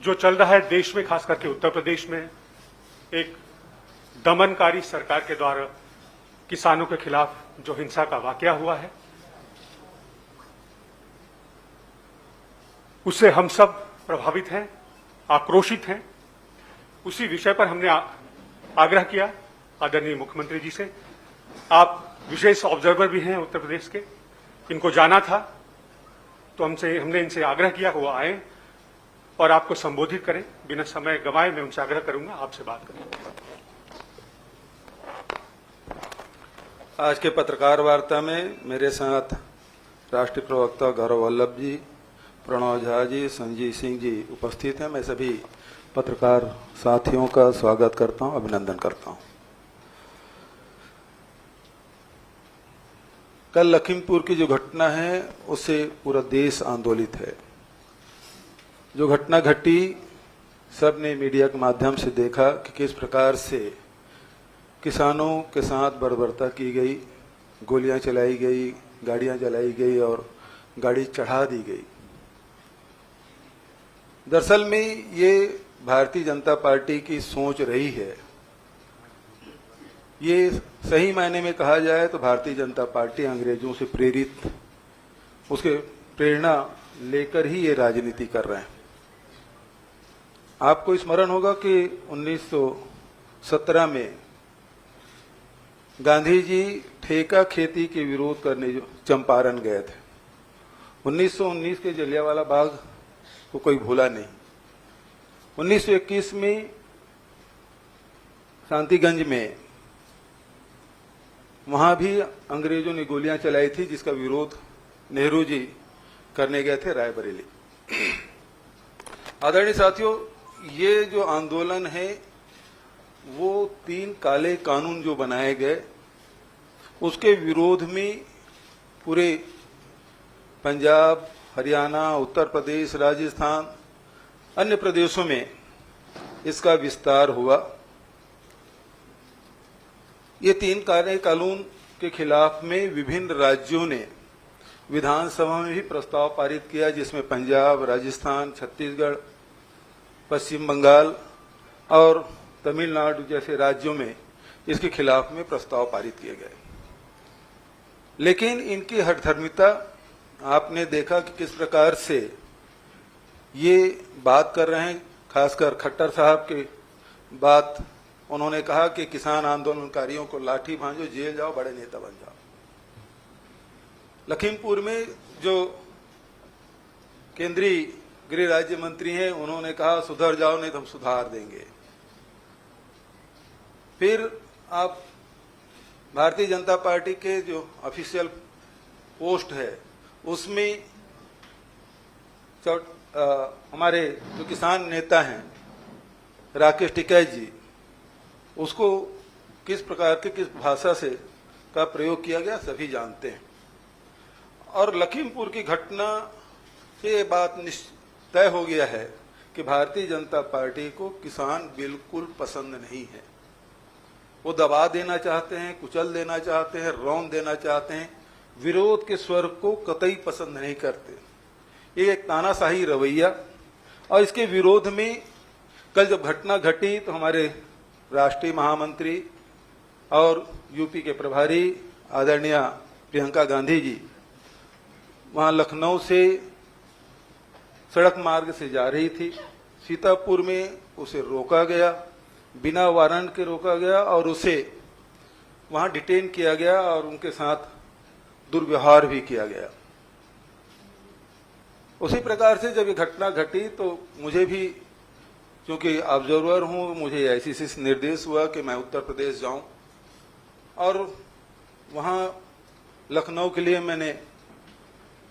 जो चल रहा है देश में, खास करके उत्तर प्रदेश में, एक दमनकारी सरकार के द्वारा किसानों के खिलाफ जो हिंसा का वाकया हुआ है, उससे हम सब प्रभावित हैं, आक्रोशित हैं। उसी विषय पर हमने आग्रह किया आदरणीय मुख्यमंत्री जी से। आप विशेष ऑब्जर्वर भी हैं उत्तर प्रदेश के, इनको जाना था, तो हमने इनसे आग्रह किया वो आए और आपको संबोधित करें। बिना समय गंवाए मैं उनसे आग्रह करूंगा आपसे बात करें। आज के पत्रकार वार्ता में मेरे साथ राष्ट्रीय प्रवक्ता गौरव वल्लभ जी, प्रणव झा जी, संजीव सिंह जी उपस्थित हैं। मैं सभी पत्रकार साथियों का स्वागत करता हूं, अभिनंदन करता हूं। कल लखीमपुर की जो घटना है उससे पूरा देश आंदोलित है। जो घटना घटी, सबने मीडिया के माध्यम से देखा कि किस प्रकार से किसानों के साथ बर्बरता की गई, गोलियां चलाई गई, गाड़ियां जलाई गई और गाड़ी चढ़ा दी गई। दरअसल में ये भारतीय जनता पार्टी की सोच रही है। ये सही मायने में कहा जाए तो भारतीय जनता पार्टी अंग्रेजों से प्रेरित, उसके प्रेरणा लेकर ही ये राजनीति कर रहे हैं। आपको स्मरण होगा कि 1917 में गांधी जी ठेका खेती के विरोध करने जो चंपारण गए थे। 1919 के जलियांवाला बाग को कोई भूला नहीं। 1921 में शांतिगंज में वहां भी अंग्रेजों ने गोलियां चलाई थी, जिसका विरोध नेहरू जी करने गए थे रायबरेली। आदरणीय साथियों, ये जो आंदोलन है वो 3 काले कानून जो बनाए गए उसके विरोध में पूरे पंजाब, हरियाणा, उत्तर प्रदेश, राजस्थान, अन्य प्रदेशों में इसका विस्तार हुआ। ये 3 काले कानून के खिलाफ में विभिन्न राज्यों ने विधानसभा में भी प्रस्ताव पारित किया, जिसमें पंजाब, राजस्थान, छत्तीसगढ़, पश्चिम बंगाल और तमिलनाडु जैसे राज्यों में इसके खिलाफ में प्रस्ताव पारित किए गए। लेकिन इनकी हठधर्मिता आपने देखा कि किस प्रकार से ये बात कर रहे हैं। खासकर खट्टर साहब की बात, उन्होंने कहा कि किसान आंदोलनकारियों को लाठी भांजो, जेल जाओ, बड़े नेता बन जाओ। लखीमपुर में जो केंद्रीय गृह राज्य मंत्री हैं, उन्होंने कहा सुधर जाओ नहीं तो हम सुधार देंगे। फिर आप भारतीय जनता पार्टी के जो ऑफिशियल पोस्ट है उसमें हमारे जो किसान नेता हैं राकेश टिकैत जी, उसको किस प्रकार के किस भाषा से का प्रयोग किया गया सभी जानते हैं। और लखीमपुर की घटना से ये बात तय हो गया है कि भारतीय जनता पार्टी को किसान बिल्कुल पसंद नहीं है। वो दबा देना चाहते हैं, कुचल देना चाहते हैं, रौंद देना चाहते हैं, विरोध के स्वर को कतई पसंद नहीं करते। ये एक तानाशाही रवैया, और इसके विरोध में कल जब घटना घटी तो हमारे राष्ट्रीय महामंत्री और यूपी के प्रभारी आदरणीय प्रियंका गांधी जी वहां लखनऊ से सड़क मार्ग से जा रही थी। सीतापुर में उसे रोका गया, बिना वारंट के रोका गया और उसे वहां डिटेन किया गया और उनके साथ दुर्व्यवहार भी किया गया। उसी प्रकार से जब ये घटना घटी तो मुझे भी, क्योंकि ऑब्जर्वर हूं, मुझे आईसीसी से निर्देश हुआ कि मैं उत्तर प्रदेश जाऊं और वहां लखनऊ के लिए मैंने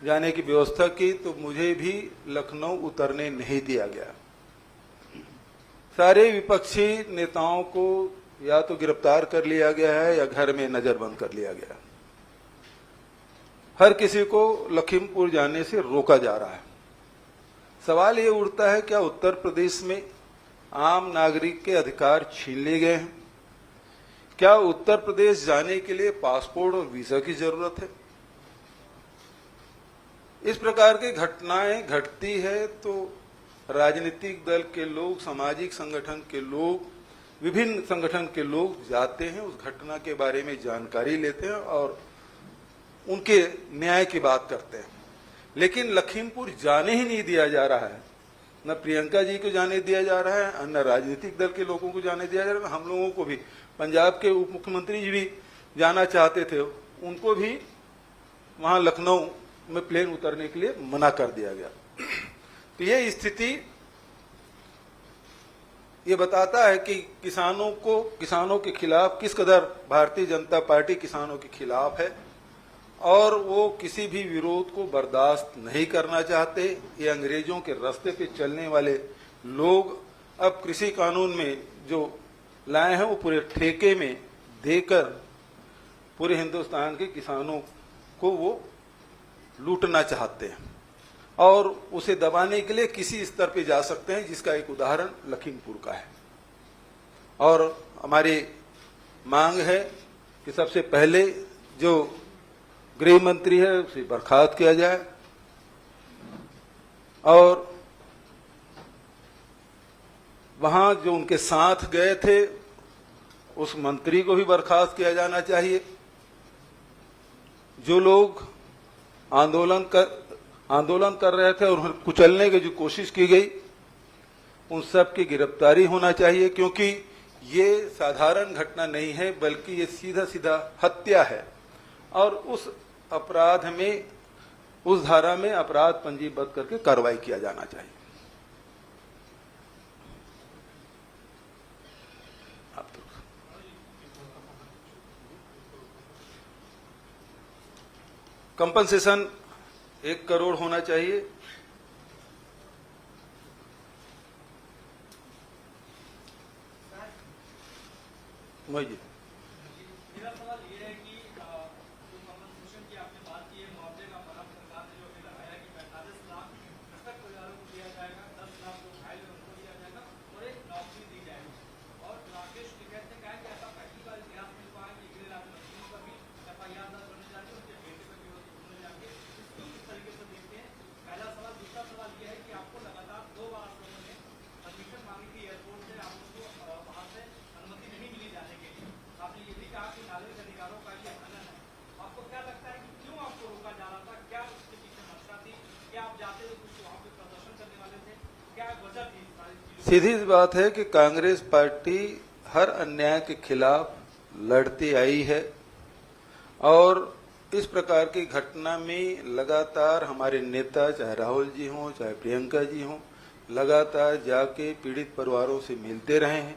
जाने की व्यवस्था की। तो मुझे भी लखनऊ उतरने नहीं दिया गया। सारे विपक्षी नेताओं को या तो गिरफ्तार कर लिया गया है या घर में नजरबंद कर लिया गया। हर किसी को लखीमपुर जाने से रोका जा रहा है। सवाल ये उठता है, क्या उत्तर प्रदेश में आम नागरिक के अधिकार छीन लिए गए हैं? क्या उत्तर प्रदेश जाने के लिए पासपोर्ट और वीजा की जरूरत है? इस प्रकार की घटनाएं घटती है तो राजनीतिक दल के लोग, सामाजिक संगठन के लोग, विभिन्न संगठन के लोग जाते हैं, उस घटना के बारे में जानकारी लेते हैं और उनके न्याय की बात करते हैं। लेकिन लखीमपुर जाने ही नहीं दिया जा रहा है, न प्रियंका जी को जाने दिया जा रहा है, न राजनीतिक दल के लोगों को जाने दिया जा रहा है। हम लोगों को भी, पंजाब के उप मुख्यमंत्री जी भी जाना चाहते थे, उनको भी वहां लखनऊ में प्लेन उतरने के लिए मना कर दिया गया। तो ये स्थिति ये बताता है कि किसानों के खिलाफ किस कदर भारतीय जनता पार्टी किसानों के खिलाफ है और वो किसी भी विरोध को बर्दाश्त नहीं करना चाहते। ये अंग्रेजों के रास्ते पे चलने वाले लोग अब कृषि कानून में जो लाए हैं वो पूरे ठेके में देकर पूरे हिंदुस्तान के किसानों को वो लूटना चाहते हैं और उसे दबाने के लिए किसी स्तर पे जा सकते हैं, जिसका एक उदाहरण लखीमपुर का है। और हमारी मांग है कि सबसे पहले जो गृह मंत्री है उसे बर्खास्त किया जाए और वहां जो उनके साथ गए थे उस मंत्री को भी बर्खास्त किया जाना चाहिए। जो लोग आंदोलन कर रहे थे और उन्हें कुचलने की जो कोशिश की गई, उन सब की गिरफ्तारी होना चाहिए, क्योंकि ये साधारण घटना नहीं है बल्कि ये सीधा सीधा हत्या है और उस अपराध में, उस धारा में अपराध पंजीबद्ध करके कार्रवाई किया जाना चाहिए। कंपनसेशन 1 करोड़ होना चाहिए। वही मेरा सवाल ये है कि जो कंपनसेशन की आपने बात की है, मुआवजे का भारत सरकार ने जो अभी लगाया कि 45 लाख कृषक परिवारों को दिया जाएगा, 10 लाख जो घायल है उनको दिया जाएगा और एक नौकरी दी जाएगी। और राकेश टिकैत ने कहा कि ऐसा पहली बार इतिहास में हुआ है कि गृह राज्य मंत्री पर भी FIR दर्ज होने जा रही है, उनके बेटे पर भी होने जा रही है। इसको किस तरीके से देखते हैं? पहला सवाल। दूसरा सवाल ये है कि आपको लगातार 2 बार आप लोगों ने परमिशन मांगी थी एयरपोर्ट से, आप लोगों को वहां से अनुमति नहीं मिली जाने के लिए। आपने ये भी कहा कि नागरिक अधिकारों का ये हनन है। आपको क्या लगता है कि क्यों आपको रोका जा रहा था? क्या उसके पीछे मंशा थी? क्या आप जाते हुए कुछ वहां पे प्रदर्शन करने वाले थे? क्या वजह थी सारी चीजों? सीधी सी बात है कि कांग्रेस पार्टी हर अन्याय के खिलाफ लड़ती आई है और इस प्रकार की घटना में लगातार हमारे नेता, चाहे राहुल जी हों चाहे प्रियंका जी हों, लगातार जाके पीड़ित परिवारों से मिलते रहे हैं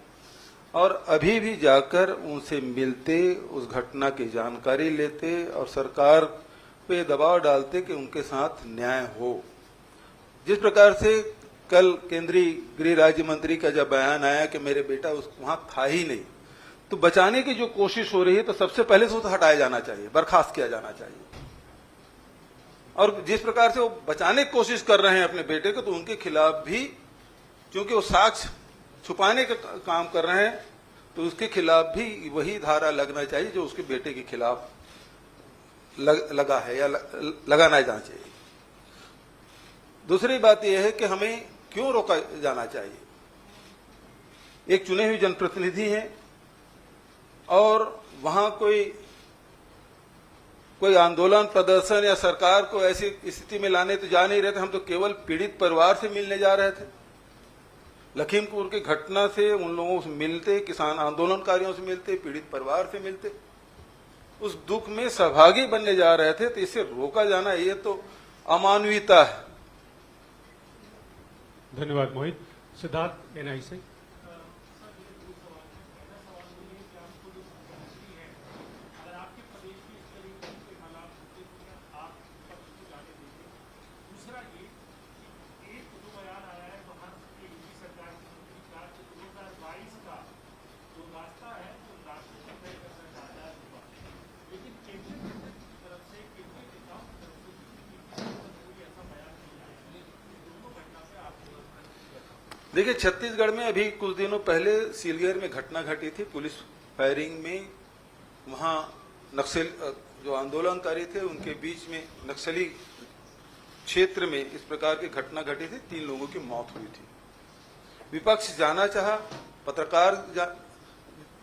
और अभी भी जाकर उनसे मिलते, उस घटना की जानकारी लेते और सरकार पे दबाव डालते कि उनके साथ न्याय हो। जिस प्रकार से कल केंद्रीय गृह राज्य मंत्री का जब बयान आया कि मेरे बेटा वहां था ही नहीं, तो बचाने की जो कोशिश हो रही है तो सबसे पहले से उसे हटाया जाना चाहिए, बर्खास्त किया जाना चाहिए। और जिस प्रकार से वो बचाने की कोशिश कर रहे हैं अपने बेटे को, तो उनके खिलाफ भी, क्योंकि वो साक्ष्य छुपाने का काम कर रहे हैं, तो उसके खिलाफ भी वही धारा लगना चाहिए जो उसके बेटे के खिलाफ लगा है या लगाना जाना चाहिए। दूसरी बात यह है कि हमें क्यों रोका जाना चाहिए? एक चुने हुए जनप्रतिनिधि हैं और वहां कोई आंदोलन, प्रदर्शन या सरकार को ऐसी स्थिति में लाने तो जा नहीं रहे थे। हम तो केवल पीड़ित परिवार से मिलने जा रहे थे। लखीमपुर की घटना से उन लोगों से मिलते, किसान आंदोलनकारियों से मिलते, पीड़ित परिवार से मिलते, उस दुख में सहभागी बनने जा रहे थे। तो इसे रोका जाना ये तो अमानवीयता है। धन्यवाद मोहित। सिद्धार्थ एनआई से। देखिए, छत्तीसगढ़ में अभी कुछ दिनों पहले सीलगेर में घटना घटी थी, पुलिस फायरिंग में। वहां नक्सल जो आंदोलनकारी थे उनके बीच में नक्सली क्षेत्र में इस प्रकार की घटना घटी थी, 3 लोगों की मौत हुई थी। विपक्ष जाना चाहा, पत्रकार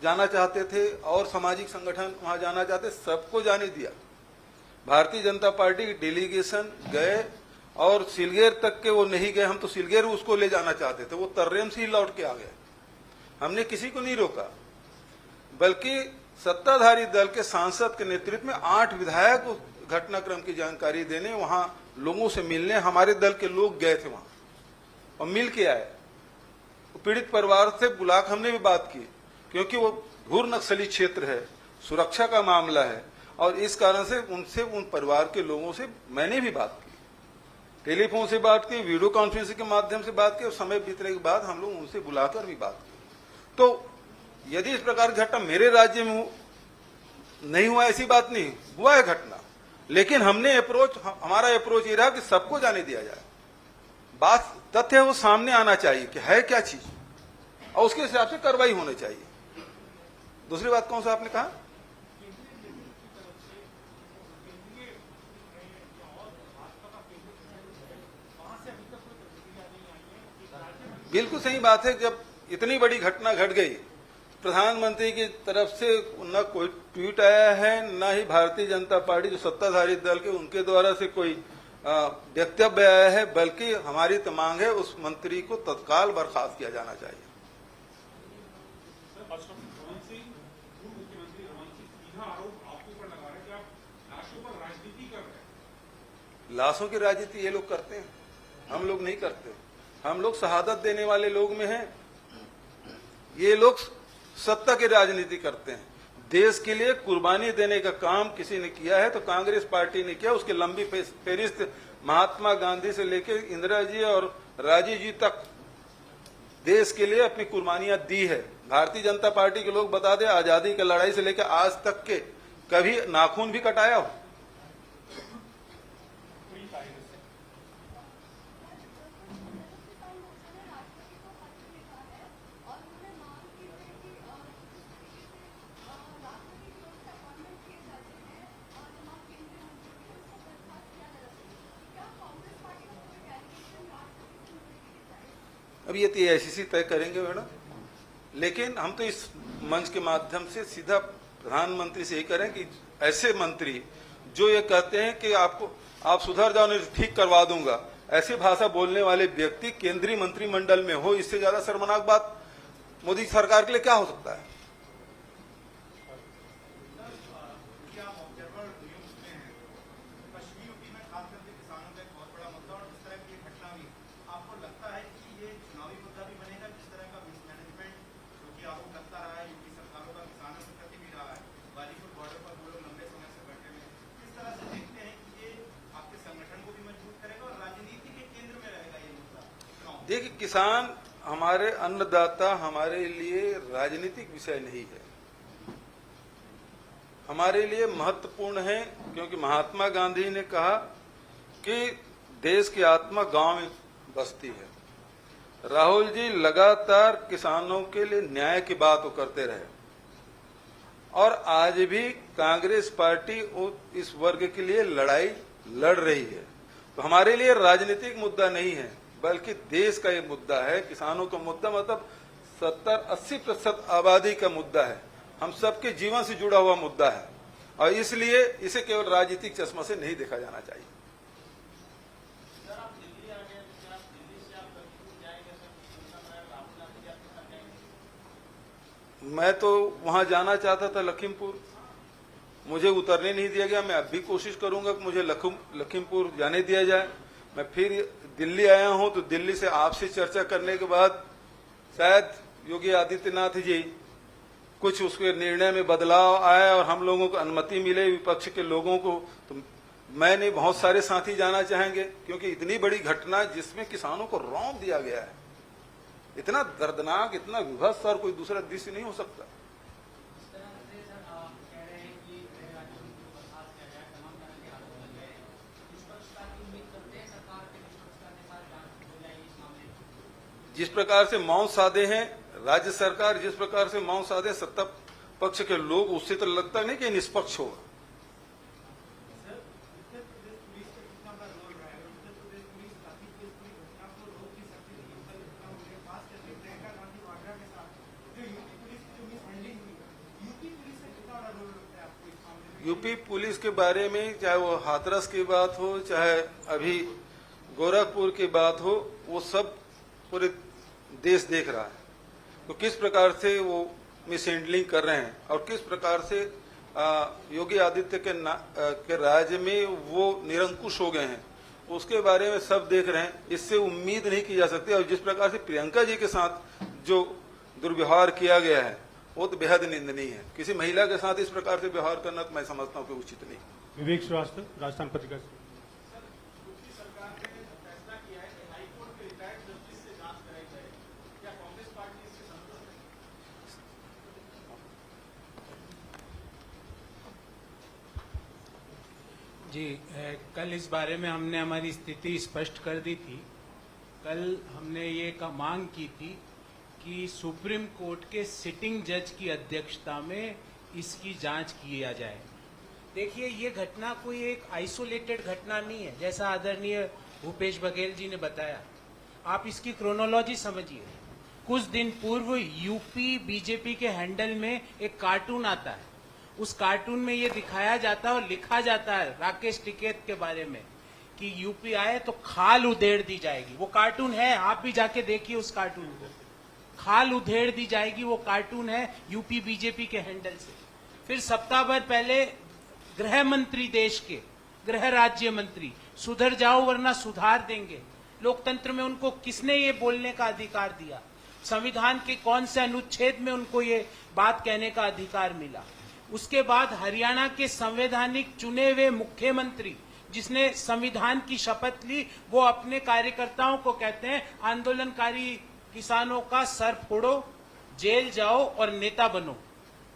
जाना चाहते थे और सामाजिक संगठन वहां जाना चाहते, सबको जाने दिया। भारतीय जनता पार्टी की डेलीगेशन गए और सिलगेर तक के वो नहीं गए, हम तो सिलगेर उसको ले जाना चाहते थे, वो तर्रेम से ही लौट के आ गए। हमने किसी को नहीं रोका, बल्कि सत्ताधारी दल के सांसद के नेतृत्व में 8 विधायक घटनाक्रम की जानकारी देने, वहां लोगों से मिलने, हमारे दल के लोग गए थे वहां और मिल के आए। पीड़ित परिवार से बुलाकर हमने भी बात की, क्योंकि वो घूर नक्सली क्षेत्र है, सुरक्षा का मामला है, और इस कारण से उनसे, उन परिवार के लोगों से मैंने भी बात की, टेलीफोन से बात की, वीडियो कॉन्फ्रेंसिंग के माध्यम से बात की, और समय बीतने के बाद हम लोग उनसे बुलाकर भी बात की। तो यदि इस प्रकार की घटना मेरे राज्य में नहीं हुआ, ऐसी बात नहीं, हुआ है घटना, लेकिन हमने हमारा अप्रोच ये रहा कि सबको जाने दिया जाए। बात तथ्य वो सामने आना चाहिए कि है क्या चीज, और उसके हिसाब से कार्रवाई होनी चाहिए। दूसरी बात कौन सा आपने कहा? बिल्कुल सही बात है। जब इतनी बड़ी घटना घट गई, प्रधानमंत्री की तरफ से न कोई ट्वीट आया है, न ही भारतीय जनता पार्टी जो सत्ताधारी दल के उनके द्वारा से कोई वक्तव्य आया है, बल्कि हमारी तो मांग है उस मंत्री को तत्काल बर्खास्त किया जाना चाहिए। लाशों की राजनीति ये लोग करते हैं, हम लोग नहीं करते। हम लोग शहादत देने वाले लोग में हैं, ये लोग सत्ता की राजनीति करते हैं। देश के लिए कुर्बानी देने का काम किसी ने किया है तो कांग्रेस पार्टी ने किया। उसकी लंबी फेरिस्त महात्मा गांधी से लेकर इंदिरा जी और राजीव जी तक देश के लिए अपनी कुर्बानियां दी है। भारतीय जनता पार्टी के लोग बता दें, आजादी की लड़ाई से लेकर आज तक के कभी नाखून भी कटाया हो? अब ये तो AICC तय करेंगे मैडम, लेकिन हम तो इस मंच के माध्यम से सीधा प्रधानमंत्री से यही करें कि ऐसे मंत्री जो ये कहते हैं कि आप सुधर जाओ नहीं ठीक करवा दूंगा, ऐसी भाषा बोलने वाले व्यक्ति केंद्रीय मंत्रिमंडल में हो, इससे ज्यादा शर्मनाक बात मोदी सरकार के लिए क्या हो सकता है? देखिए, किसान हमारे अन्नदाता हमारे लिए राजनीतिक विषय नहीं है, हमारे लिए महत्वपूर्ण है, क्योंकि महात्मा गांधी ने कहा कि देश की आत्मा गांव में बसती है। राहुल जी लगातार किसानों के लिए न्याय की बात करते रहे, और आज भी कांग्रेस पार्टी इस वर्ग के लिए लड़ाई लड़ रही है। तो हमारे लिए राजनीतिक मुद्दा नहीं है, बल्कि देश का ये मुद्दा है। किसानों का मुद्दा मतलब 70-80% आबादी का मुद्दा है, हम सबके जीवन से जुड़ा हुआ मुद्दा है, और इसलिए इसे केवल राजनीतिक चश्मा से नहीं देखा जाना चाहिए। मैं तो वहां जाना चाहता था लखीमपुर, मुझे उतरने नहीं दिया गया। मैं अब भी कोशिश करूंगा कि मुझे लखीमपुर जाने दिया जाए। मैं फिर दिल्ली आया हूं, तो दिल्ली से आपसे चर्चा करने के बाद शायद योगी आदित्यनाथ जी कुछ उसके निर्णय में बदलाव आया और हम लोगों को अनुमति मिले, विपक्ष के लोगों को। तो मैंने बहुत सारे साथी जाना चाहेंगे, क्योंकि इतनी बड़ी घटना जिसमें किसानों को रौंद दिया गया है, इतना दर्दनाक, इतना विभत्स और कोई दूसरा दृश्य नहीं हो सकता। जिस प्रकार से मौन साधे हैं राज्य सरकार, जिस प्रकार से मौन साधे सत्ता पक्ष के लोग, उससे तो लगता नहीं कि निष्पक्ष होगा। यूपी पुलिस के बारे में, चाहे वो हाथरस की बात हो, चाहे अभी गोरखपुर की बात हो, वो सब पूरे देश देख रहा है। तो किस प्रकार से वो मिस हैंडलिंग कर रहे हैं और किस प्रकार से योगी आदित्य के राज्य में वो निरंकुश हो गए हैं, उसके बारे में सब देख रहे हैं। इससे उम्मीद नहीं की जा सकती। और जिस प्रकार से प्रियंका जी के साथ जो दुर्व्यवहार किया गया है वो तो बेहद निंदनीय है। किसी महिला के साथ इस प्रकार से व्यवहार करना तो मैं समझता हूँ कि उचित नहीं। विवेक श्रीवास्तव, राजस्थान पत्रिका से। यूपी सरकार ने फैसला किया है कि हाईकोर्ट के रिटायर्ड जस्टिस से जांच कराई जाए। क्या कांग्रेस पार्टी इससे संतुष्ट है? जी, कल इस बारे में हमने हमारी स्थिति स्पष्ट कर दी थी। कल हमने ये मांग की थी कि सुप्रीम कोर्ट के सिटिंग जज की अध्यक्षता में इसकी जांच किया जाए। देखिए, ये घटना कोई एक आइसोलेटेड घटना नहीं है, जैसा आदरणीय भूपेश बघेल जी ने बताया। आप इसकी क्रोनोलॉजी समझिए। कुछ दिन पूर्व यूपी बीजेपी के हैंडल में एक कार्टून आता है। उस कार्टून में ये दिखाया जाता है और लिखा जाता है राकेश टिकैत के बारे में कि यूपी आए तो खाल उधेड़ दी जाएगी। वो कार्टून है, आप भी जाके देखिए उस कार्टून को। खाल उधेड़ दी जाएगी, वो कार्टून है यूपी बीजेपी के हैंडल से। फिर सप्ताह भर पहले गृह मंत्री, देश के गृह राज्य मंत्री, सुधर जाओ वरना सुधार देंगे। लोकतंत्र में उनको किसने ये बोलने का अधिकार दिया? संविधान के कौन से अनुच्छेद में उनको ये बात कहने का अधिकार मिला? उसके बाद हरियाणा के संवैधानिक चुने हुए मुख्यमंत्री जिसने संविधान की शपथ ली, वो अपने कार्यकर्ताओं को कहते हैं आंदोलनकारी किसानों का सर फोड़ो, जेल जाओ और नेता बनो।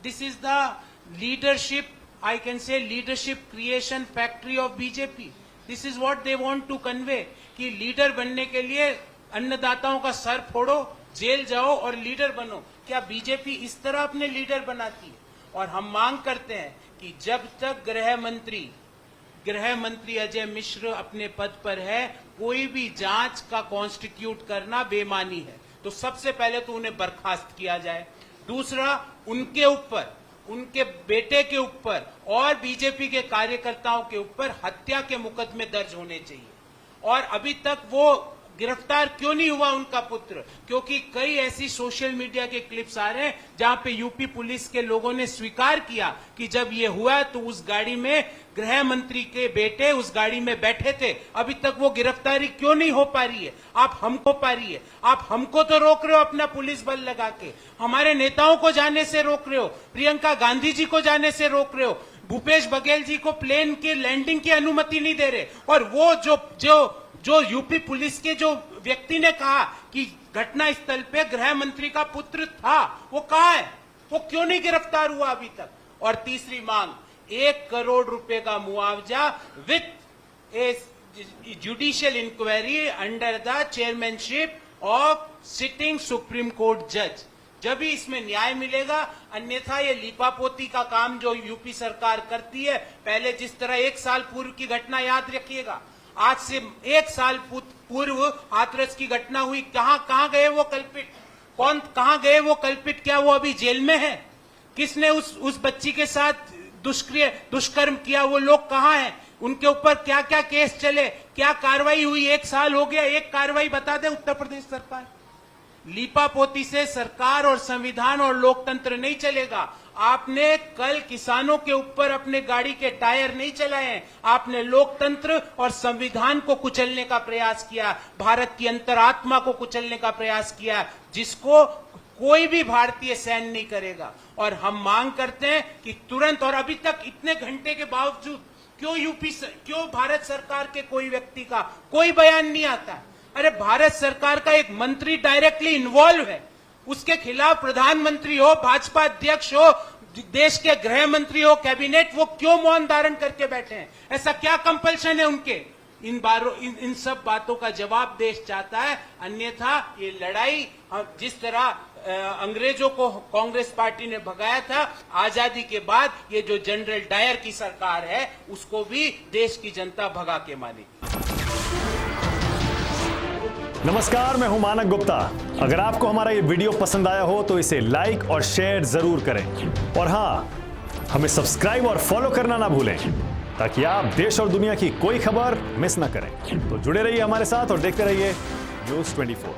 This is the leadership, I can say leadership creation factory of BJP. This is what they want to convey कि लीडर बनने के लिए अन्नदाताओं का सर फोड़ो, जेल जाओ और लीडर बनो। क्या बीजेपी इस तरह अपने लीडर बनाती है? और हम मांग करते हैं कि जब तक गृह मंत्री अजय मिश्र अपने पद पर है, कोई भी जांच का कॉन्स्टिट्यूट करना बेमानी है। तो सबसे पहले तो उन्हें बर्खास्त किया जाए। दूसरा, उनके ऊपर, उनके बेटे के ऊपर और बीजेपी के कार्यकर्ताओं के ऊपर हत्या के मुकदमे दर्ज होने चाहिए। और अभी तक वो गिरफ्तार क्यों नहीं हुआ उनका पुत्र? क्योंकि कई ऐसी सोशल मीडिया के क्लिप्स आ रहे हैं जहां पे यूपी पुलिस के लोगों ने स्वीकार किया कि जब ये हुआ तो उस गाड़ी में गृह मंत्री के बेटे उस गाड़ी में बैठे थे। अभी तक वो गिरफ्तारी क्यों नहीं हो पा रही है? आप हमको तो रोक रहे हो अपना पुलिस बल लगा के, हमारे नेताओं को जाने से रोक रहे हो, प्रियंका गांधी जी को जाने से रोक रहे हो, भूपेश बघेल जी को प्लेन के लैंडिंग की अनुमति नहीं दे रहे। और वो जो यूपी पुलिस के जो व्यक्ति ने कहा कि घटना स्थल पे गृह मंत्री का पुत्र था, वो कहाँ है? वो क्यों नहीं गिरफ्तार हुआ अभी तक? और तीसरी मांग, 1 करोड़ रुपए का मुआवजा with a judicial inquiry under the chairmanship of sitting Supreme Court जज। जब भी इसमें न्याय मिलेगा, अन्यथा ये लीपापोती का काम जो यूपी सरकार करती है, पहले जिस तरह 1 साल पूर्व की घटना याद रखिएगा, आज से 1 साल पूर्व हाथरस की घटना हुई, कहां गए वो कल्पित? कहां गए वो कल्पित? क्या वो अभी जेल में है? किसने उस बच्ची के साथ दुष्कर्म किया? वो लोग कहां हैं? उनके ऊपर क्या क्या केस चले? क्या कार्रवाई हुई? 1 साल हो गया, एक कार्रवाई बता दे उत्तर प्रदेश सरकार। लीपापोती से सरकार और संविधान और लोकतंत्र नहीं चलेगा। आपने कल किसानों के ऊपर अपने गाड़ी के टायर नहीं चलाए हैं, आपने लोकतंत्र और संविधान को कुचलने का प्रयास किया, भारत की अंतरात्मा को कुचलने का प्रयास किया, जिसको कोई भी भारतीय सहन नहीं करेगा। और हम मांग करते हैं कि तुरंत, और अभी तक इतने घंटे के बावजूद क्यों भारत सरकार के कोई व्यक्ति का कोई बयान नहीं आता? अरे धारत सरकार का एक मंत्री डायरेक्टली इन्वॉल्व है, उसके खिलाफ प्रधानमंत्री हो, भाजपा अध्यक्ष हो, देश के गृह मंत्री हो, कैबिनेट, वो क्यों मौन धारण करके बैठे हैं? ऐसा क्या कंपल्शन है उनके? इन सब बातों का जवाब देश चाहता है। अन्यथा ये लड़ाई जिस तरह अंग्रेजों को कांग्रेस पार्टी ने भगाया था, आजादी के बाद ये जो जनरल डायर की सरकार है उसको भी देश की जनता भगा के मानेगी। नमस्कार, मैं हूं मानक गुप्ता। अगर आपको हमारा ये वीडियो पसंद आया हो तो इसे लाइक और शेयर जरूर करें। और हां, हमें सब्सक्राइब और फॉलो करना ना भूलें ताकि आप देश और दुनिया की कोई खबर मिस ना करें। तो जुड़े रहिए हमारे साथ और देखते रहिए News 24।